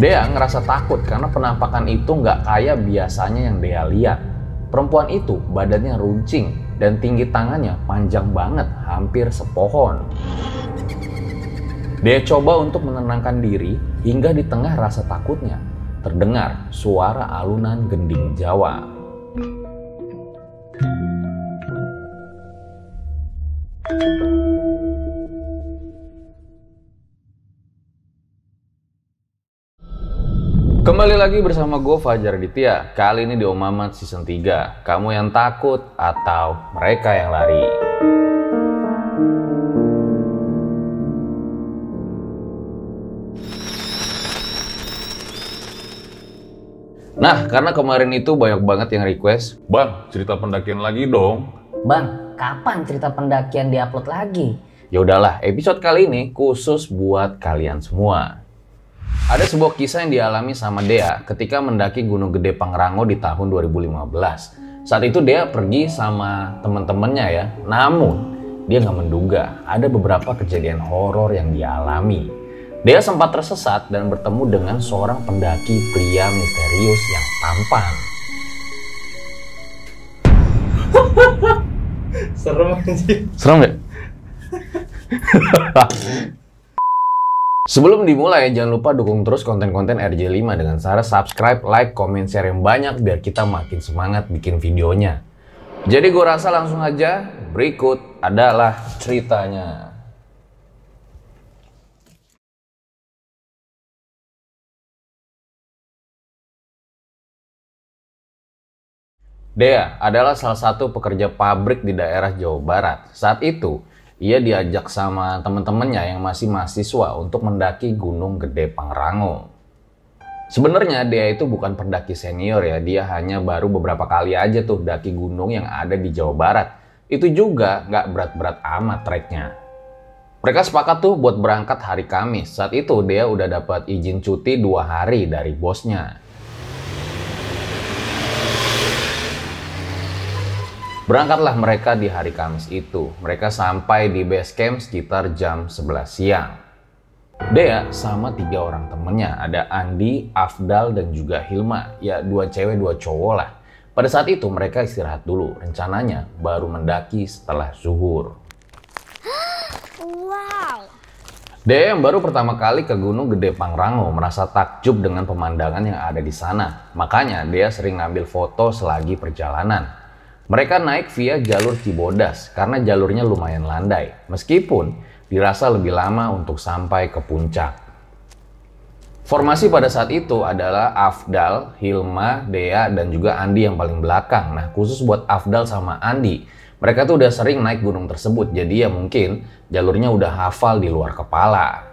Dea ngerasa takut karena penampakan itu nggak kayak biasanya yang Dea lihat. Perempuan itu badannya runcing dan tinggi tangannya panjang banget, hampir sepohon. Dea coba untuk menenangkan diri hingga di tengah rasa takutnya terdengar suara alunan gending Jawa. Kembali lagi bersama gue Fajar Aditya. Kali ini di Om Mamat season 3. Kamu yang takut atau mereka yang lari? Nah, karena kemarin itu banyak banget yang request, "Bang, cerita pendakian lagi dong." Bang, kapan cerita pendakian diupload lagi? Ya udahlah, episode kali ini khusus buat kalian semua. Ada sebuah kisah yang dialami sama Dea ketika mendaki Gunung Gede Pangrango di tahun 2015. Saat itu Dea pergi sama teman-temannya ya, namun dia nggak menduga ada beberapa kejadian horor yang dialami. Dea sempat tersesat dan bertemu dengan seorang pendaki pria misterius yang tampan. Serem sih. Serem gak? Sebelum dimulai, jangan lupa dukung terus konten-konten RJ5 dengan cara subscribe, like, komen, share yang banyak biar kita makin semangat bikin videonya. Jadi gue rasa langsung aja, berikut adalah ceritanya. Dea adalah salah satu pekerja pabrik di daerah Jawa Barat. Saat itu, ia diajak sama teman-temannya yang masih mahasiswa untuk mendaki Gunung Gede Pangrango. Sebenarnya Dea itu bukan pendaki senior ya, dia hanya baru beberapa kali aja tuh daki gunung yang ada di Jawa Barat. Itu juga nggak berat-berat amat treknya. Mereka sepakat tuh buat berangkat hari Kamis. Saat itu Dea udah dapat izin cuti 2 hari dari bosnya. Berangkatlah mereka di hari Kamis itu. Mereka sampai di base camp sekitar jam 11 siang. Dea sama 3 orang temennya, ada Andi, Afdal, dan juga Hilma. Ya 2 cewek 2 cowok lah. Pada saat itu mereka istirahat dulu. Rencananya baru mendaki setelah zuhur. Wow. Dea yang baru pertama kali ke Gunung Gede Pangrango merasa takjub dengan pemandangan yang ada di sana. Makanya Dea sering ngambil foto selagi perjalanan. Mereka naik via jalur Cibodas karena jalurnya lumayan landai, meskipun dirasa lebih lama untuk sampai ke puncak. Formasi pada saat itu adalah Afdal, Hilma, Dea, dan juga Andi yang paling belakang. Nah, khusus buat Afdal sama Andi, mereka tuh udah sering naik gunung tersebut, jadi ya mungkin jalurnya udah hafal di luar kepala.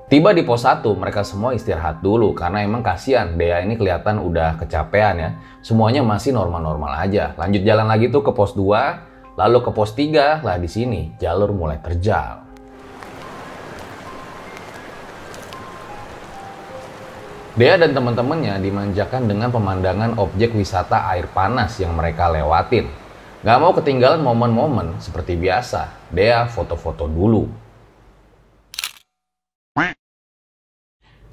Tiba di pos 1, mereka semua istirahat dulu karena emang kasihan Dea ini kelihatan udah kecapean ya. Semuanya masih normal-normal aja. Lanjut jalan lagi tuh ke pos 2, lalu ke pos 3. Lah di sini jalur mulai terjal. Dea dan teman-temannya dimanjakan dengan pemandangan objek wisata air panas yang mereka lewatin. Gak mau ketinggalan momen-momen seperti biasa, Dea foto-foto dulu.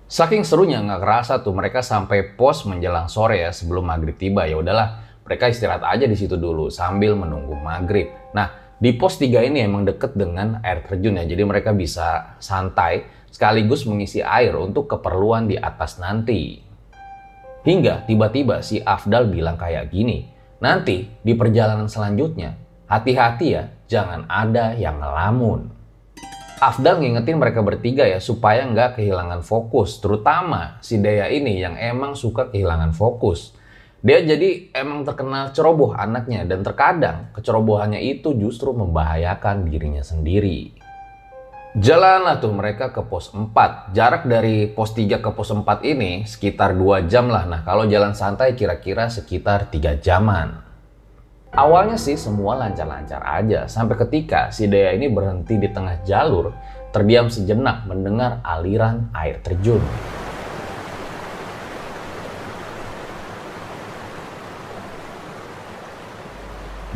Saking serunya nggak kerasa tuh mereka sampai pos menjelang sore ya sebelum maghrib tiba. Ya udahlah, mereka istirahat aja di situ dulu sambil menunggu maghrib. Nah, di pos 3 ini emang deket dengan air terjun ya, jadi mereka bisa santai sekaligus mengisi air untuk keperluan di atas nanti. Hingga tiba-tiba si Afdal bilang kayak gini, "Nanti di perjalanan selanjutnya hati-hati ya, jangan ada yang ngelamun." Afdal ngingetin mereka bertiga ya supaya nggak kehilangan fokus, terutama si Dea ini yang emang suka kehilangan fokus. Dia jadi emang terkenal ceroboh anaknya dan terkadang kecerobohannya itu justru membahayakan dirinya sendiri. Jalanlah tuh mereka ke pos 4. Jarak dari pos 3 ke pos 4 ini sekitar 2 jam lah. Nah kalau jalan santai kira-kira sekitar 3 jaman. Awalnya sih semua lancar-lancar aja, sampai ketika si Dea ini berhenti di tengah jalur, terdiam sejenak mendengar aliran air terjun.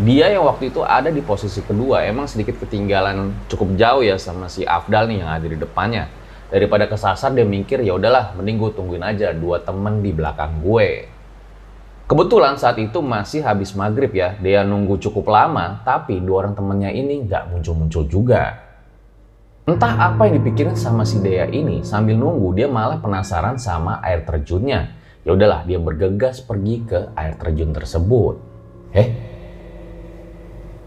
Dia yang waktu itu ada di posisi kedua, emang sedikit ketinggalan cukup jauh ya sama si Afdal nih yang ada di depannya. Daripada kesasar, dia mikir ya udahlah, mending gue tungguin aja dua temen di belakang gue. Kebetulan saat itu masih habis maghrib ya, dia nunggu cukup lama, tapi dua orang temennya ini nggak muncul-muncul juga. Entah apa yang dipikirin sama si Dea ini, sambil nunggu dia malah penasaran sama air terjunnya. Ya udahlah, dia bergegas pergi ke air terjun tersebut.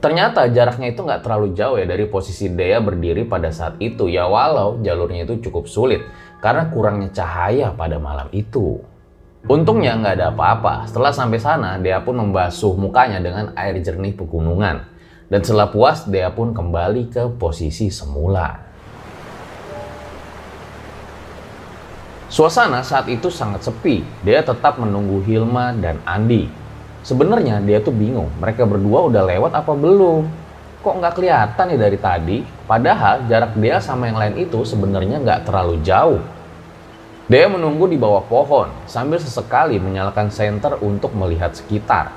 Ternyata jaraknya itu nggak terlalu jauh ya dari posisi Dea berdiri pada saat itu. Ya walau jalurnya itu cukup sulit karena kurangnya cahaya pada malam itu. Untungnya nggak ada apa-apa. Setelah sampai sana, Dea pun membasuh mukanya dengan air jernih pegunungan. Dan setelah puas, Dea pun kembali ke posisi semula. Suasana saat itu sangat sepi. Dea tetap menunggu Hilma dan Andi. Sebenarnya dia tuh bingung, mereka berdua udah lewat apa belum? Kok nggak kelihatan nih dari tadi? Padahal jarak Dea sama yang lain itu sebenarnya nggak terlalu jauh. Dea menunggu di bawah pohon sambil sesekali menyalakan senter untuk melihat sekitar.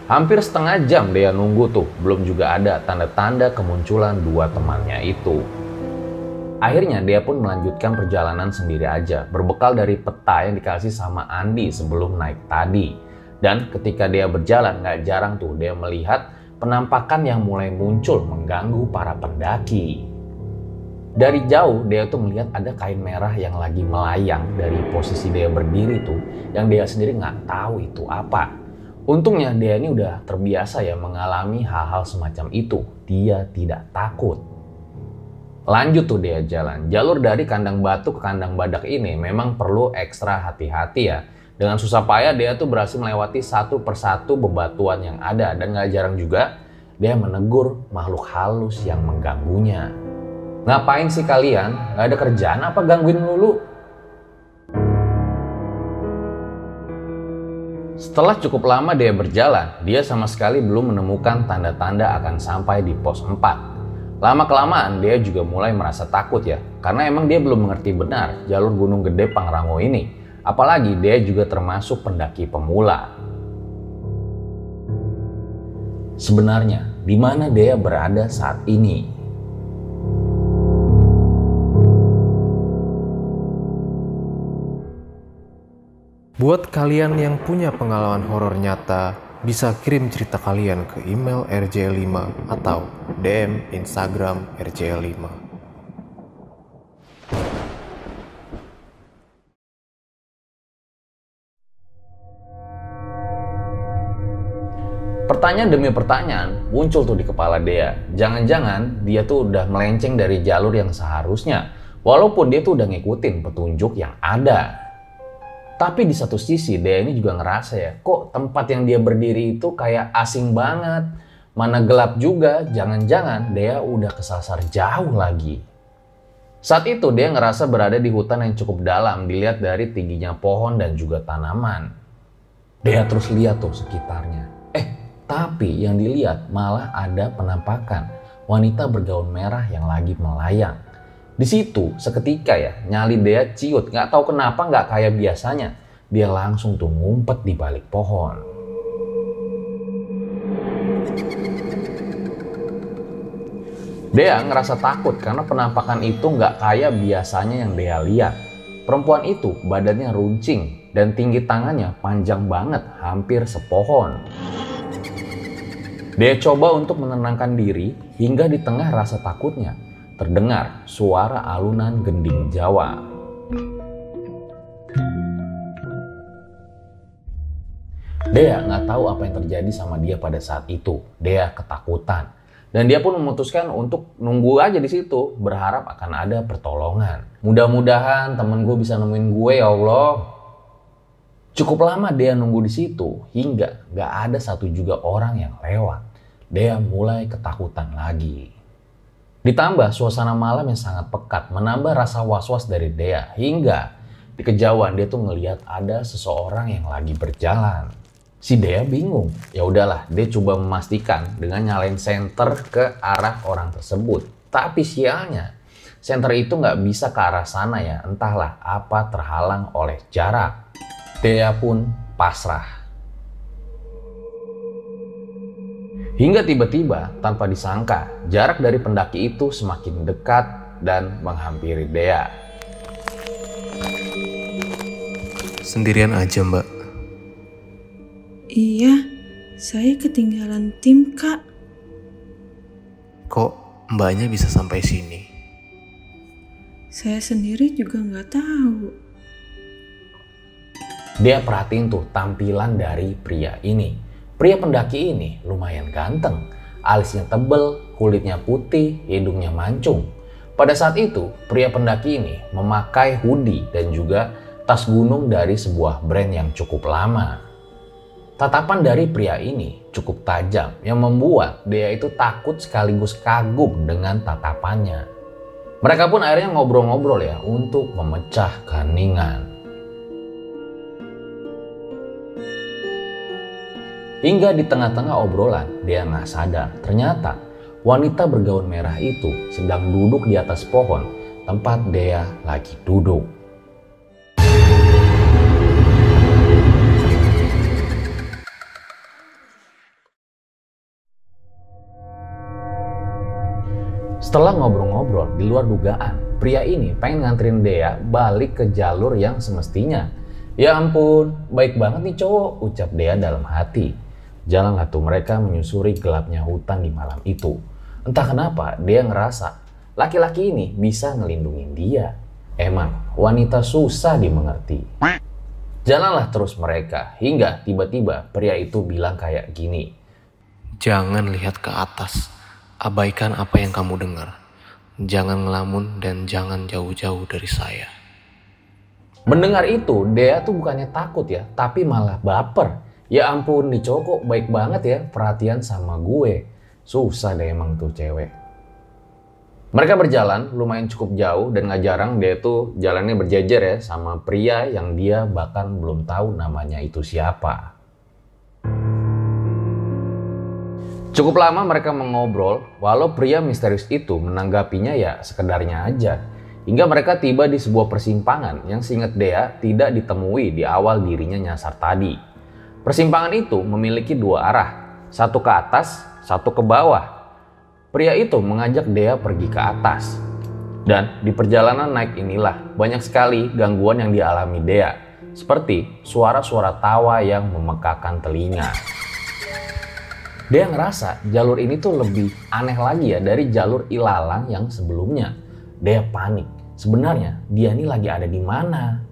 Hampir setengah jam Dea nunggu tuh, belum juga ada tanda-tanda kemunculan dua temannya itu. Akhirnya Dea pun melanjutkan perjalanan sendiri aja, berbekal dari peta yang dikasih sama Andi sebelum naik tadi. Dan ketika Dea berjalan, nggak jarang tuh Dea melihat penampakan yang mulai muncul mengganggu para pendaki. Dari jauh Dea tuh melihat ada kain merah yang lagi melayang dari posisi Dea berdiri tuh, yang Dea sendiri nggak tahu itu apa. Untungnya Dea ini udah terbiasa ya mengalami hal-hal semacam itu. Dia tidak takut. Lanjut tuh Dea jalan. Jalur dari kandang batu ke kandang badak ini memang perlu ekstra hati-hati ya. Dengan susah payah Dea tuh berhasil melewati satu persatu bebatuan yang ada. Dan gak jarang juga Dea menegur makhluk halus yang mengganggunya. Ngapain sih kalian? Gak ada kerjaan apa gangguin melulu? Setelah cukup lama Dea berjalan, dia sama sekali belum menemukan tanda-tanda akan sampai di pos 4. Lama-kelamaan Dea juga mulai merasa takut ya. Karena emang dia belum mengerti benar jalur Gunung Gede Pangrango ini. Apalagi Dea juga termasuk pendaki pemula. Sebenarnya, di mana Dea berada saat ini? Buat kalian yang punya pengalaman horor nyata, bisa kirim cerita kalian ke email rjl5 atau DM Instagram rjl5. Pertanyaan demi pertanyaan muncul tuh di kepala Dea. Jangan-jangan dia tuh udah melenceng dari jalur yang seharusnya. Walaupun dia tuh udah ngikutin petunjuk yang ada. Tapi di satu sisi Dea ini juga ngerasa ya, kok tempat yang dia berdiri itu kayak asing banget. Mana gelap juga, jangan-jangan Dea udah kesasar jauh lagi. Saat itu Dea ngerasa berada di hutan yang cukup dalam dilihat dari tingginya pohon dan juga tanaman. Dea terus lihat tuh sekitarnya. Tapi yang dilihat malah ada penampakan wanita bergaun merah yang lagi melayang. Di situ seketika ya nyali Dea ciut, nggak tahu kenapa nggak kayak biasanya. Dia langsung tuh ngumpet di balik pohon. Dea ngerasa takut karena penampakan itu nggak kayak biasanya yang Dea lihat. Perempuan itu badannya runcing dan tinggi tangannya panjang banget, hampir sepohon. Dea coba untuk menenangkan diri hingga di tengah rasa takutnya terdengar suara alunan gending Jawa. Dea nggak tahu apa yang terjadi sama dia pada saat itu. Dea ketakutan dan dia pun memutuskan untuk nunggu aja di situ, berharap akan ada pertolongan. Mudah-mudahan temen gue bisa nemuin gue ya Allah. Cukup lama Dea nunggu di situ hingga nggak ada satu juga orang yang lewat. Dea mulai ketakutan lagi. Ditambah suasana malam yang sangat pekat menambah rasa was-was dari Dea hingga di kejauhan dia tuh ngelihat ada seseorang yang lagi berjalan. Si Dea bingung. Ya udahlah, dia coba memastikan dengan nyalain senter ke arah orang tersebut. Tapi sialnya, senter itu nggak bisa ke arah sana ya. Entahlah apa terhalang oleh jarak. Dea pun pasrah. Hingga tiba-tiba, tanpa disangka, jarak dari pendaki itu semakin dekat dan menghampiri Dea. sendirian aja mbak? Iya, saya ketinggalan tim, Kak. Kok mbaknya bisa sampai sini? Saya sendiri juga nggak tahu. Dia perhatiin tuh tampilan dari pria ini. Pria pendaki ini lumayan ganteng. Alisnya tebel, kulitnya putih, hidungnya mancung. Pada saat itu, pria pendaki ini memakai hoodie dan juga tas gunung dari sebuah brand yang cukup lama. Tatapan dari pria ini cukup tajam yang membuat dia itu takut sekaligus kagum dengan tatapannya. Mereka pun akhirnya ngobrol-ngobrol ya untuk memecah keheningan. Hingga di tengah-tengah obrolan, dia nggak sadar ternyata wanita bergaun merah itu sedang duduk di atas pohon tempat dia lagi duduk. Setelah ngobrol-ngobrol di luar dugaan, pria ini pengen nganterin Dea balik ke jalur yang semestinya. Ya ampun, baik banget nih cowok, ucap Dea dalam hati. Jalanlah tuh mereka menyusuri gelapnya hutan di malam itu. Entah kenapa dia ngerasa laki-laki ini bisa ngelindungin dia. Emang wanita susah dimengerti. Jalanlah terus mereka hingga tiba-tiba pria itu bilang kayak gini. Jangan lihat ke atas, abaikan apa yang kamu dengar. Jangan ngelamun dan jangan jauh-jauh dari saya. Mendengar itu, Dea tuh bukannya takut ya, tapi malah baper. Ya ampun, nih cowok kok baik banget ya, perhatian sama gue. Susah deh emang tuh cewek. Mereka berjalan lumayan cukup jauh dan gak jarang dia tuh jalannya berjejer ya sama pria yang dia bahkan belum tahu namanya itu siapa. Cukup lama mereka mengobrol, walau pria misterius itu menanggapinya ya sekedarnya aja. Hingga mereka tiba di sebuah persimpangan yang seingat Dea tidak ditemui di awal dirinya nyasar tadi. Persimpangan itu memiliki dua arah, satu ke atas, satu ke bawah. Pria itu mengajak Dea pergi ke atas. Dan di perjalanan naik inilah banyak sekali gangguan yang dialami Dea. Seperti suara-suara tawa yang memekakan telinga. Dea ngerasa jalur ini tuh lebih aneh lagi ya dari jalur ilalang yang sebelumnya. Dea panik. Sebenarnya dia ini lagi ada di mana?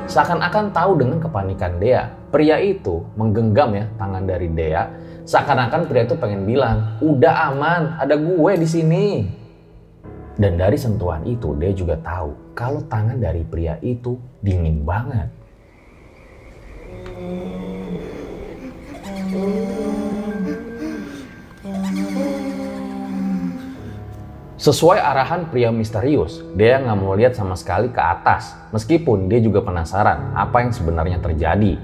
Seakan-akan tahu dengan kepanikan Dea, pria itu menggenggam ya tangan dari Dea. Seakan-akan pria itu pengen bilang, udah aman, ada gue di sini. Dan dari sentuhan itu Dea juga tahu kalau tangan dari pria itu dingin banget. Sesuai arahan pria misterius, Dea nggak mau lihat sama sekali ke atas. Meskipun dia juga penasaran apa yang sebenarnya terjadi.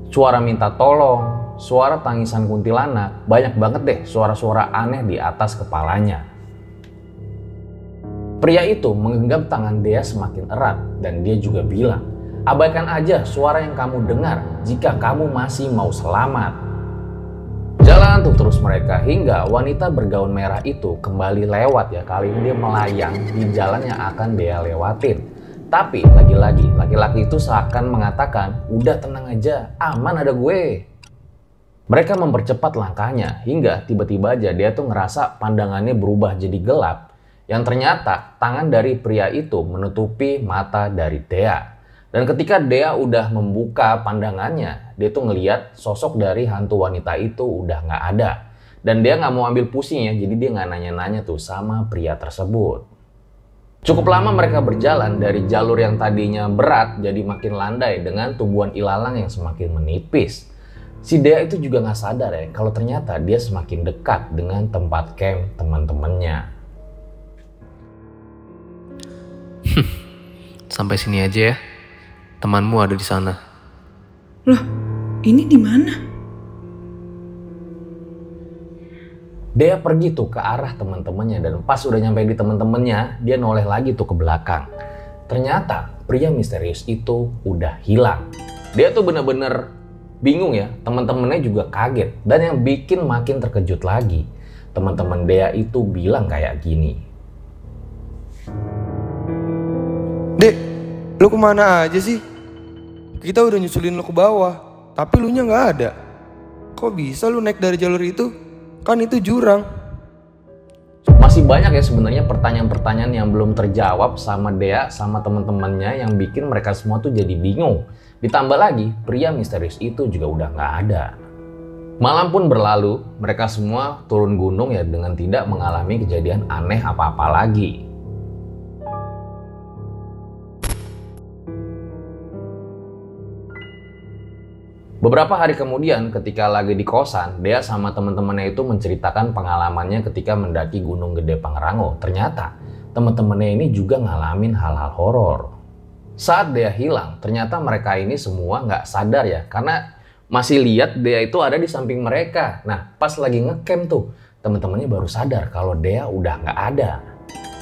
Suara minta tolong, suara tangisan kuntilanak, banyak banget deh suara-suara aneh di atas kepalanya. Pria itu menggenggam tangan Dea semakin erat dan dia juga bilang, abaikan aja suara yang kamu dengar jika kamu masih mau selamat. Jalan tuh terus mereka hingga wanita bergaun merah itu kembali lewat ya. Kali ini dia melayang di jalan yang akan Dea lewatin. Tapi lagi-lagi laki-laki itu seakan mengatakan, udah tenang aja, aman ada gue. Mereka mempercepat langkahnya hingga tiba-tiba aja dia tuh ngerasa pandangannya berubah jadi gelap. Yang ternyata tangan dari pria itu menutupi mata dari Dea. Dan ketika Dea udah membuka pandangannya, dia tuh ngeliat sosok dari hantu wanita itu udah nggak ada. Dan dia nggak mau ambil pusing ya, jadi dia nggak nanya-nanya tuh sama pria tersebut. Cukup lama mereka berjalan dari jalur yang tadinya berat jadi makin landai dengan tumbuhan ilalang yang semakin menipis. Si Dea itu juga nggak sadar ya kalau ternyata dia semakin dekat dengan tempat camp teman-temannya. Sampai sini aja ya. Temanmu ada di sana. Loh, ini di mana? Dea pergi tuh ke arah teman-temannya dan pas udah nyampe di teman-temannya, dia noleh lagi tuh ke belakang. Ternyata pria misterius itu udah hilang. Dia tuh bener-bener bingung ya, teman-temannya juga kaget. Dan yang bikin makin terkejut lagi, teman-teman Dea itu bilang kayak gini. Dek, lu kemana aja sih? Kita udah nyusulin lu ke bawah, tapi lu nya nggak ada. Kok bisa lu naik dari jalur itu? Kan itu jurang. Masih banyak ya sebenarnya pertanyaan-pertanyaan yang belum terjawab sama Dea sama teman-temannya yang bikin mereka semua tuh jadi bingung. Ditambah lagi, pria misterius itu juga udah nggak ada. Malam pun berlalu, mereka semua turun gunung ya dengan tidak mengalami kejadian aneh apa-apa lagi. Beberapa hari kemudian ketika lagi di kosan, Dea sama teman-temannya itu menceritakan pengalamannya ketika mendaki Gunung Gede Pangrango. Ternyata teman-temannya ini juga ngalamin hal-hal horor. Saat Dea hilang, ternyata mereka ini semua nggak sadar ya, karena masih lihat Dea itu ada di samping mereka. Nah, pas lagi ngecamp tuh, teman-temannya baru sadar kalau Dea udah nggak ada.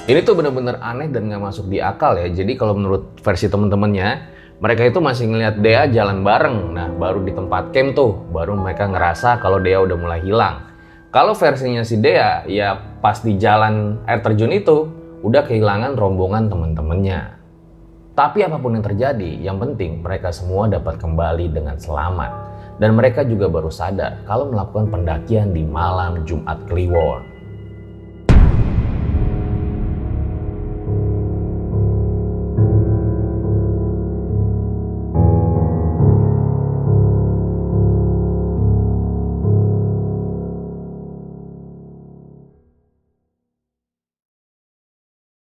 Ini tuh bener-bener aneh dan nggak masuk di akal ya. Jadi kalau menurut versi teman-temannya, mereka itu masih ngeliat Dea jalan bareng. Nah, baru di tempat camp tuh, baru mereka ngerasa kalau Dea udah mulai hilang. Kalau versinya si Dea, ya pas di jalan air terjun itu, udah kehilangan rombongan teman-temannya. Tapi apapun yang terjadi, yang penting mereka semua dapat kembali dengan selamat. Dan mereka juga baru sadar kalau melakukan pendakian di malam Jumat Kliwon.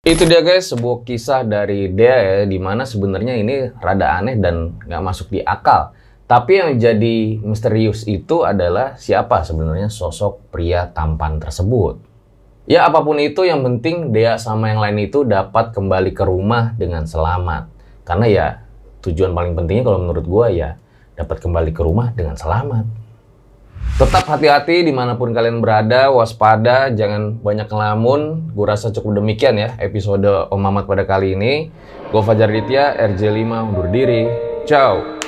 Itu dia guys, sebuah kisah dari Dea ya, dimana sebenarnya ini rada aneh dan nggak masuk di akal. Tapi yang jadi misterius itu adalah siapa sebenarnya sosok pria tampan tersebut. Ya apapun itu, yang penting Dea sama yang lain itu dapat kembali ke rumah dengan selamat. Karena ya tujuan paling pentingnya kalau menurut gua ya dapat kembali ke rumah dengan selamat. Tetap hati-hati dimanapun kalian berada, waspada, jangan banyak ngelamun. Gue rasa cukup demikian ya episode Om Mamat pada kali ini. Gue Fajar Ditya, RJ5 undur diri. Ciao!